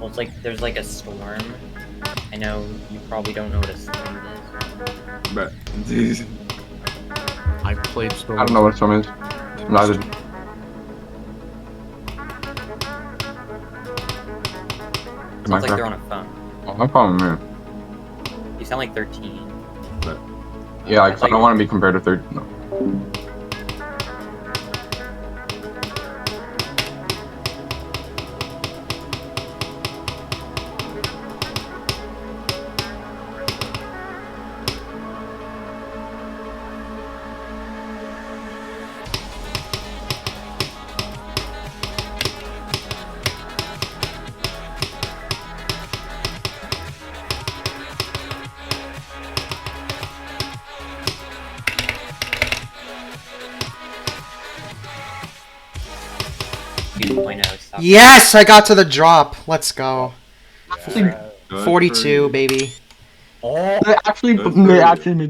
Well, it's like there's like a storm. I know you probably don't know what a storm is. But I played Storm. I don't know what some is. Neither. Sounds like they're on a phone. Oh, no problem, man. You sound like 13. But yeah, I don't want to be compared to 13. No. Yes, I got to the drop. Let's go. Good 42, for you. baby. They actually made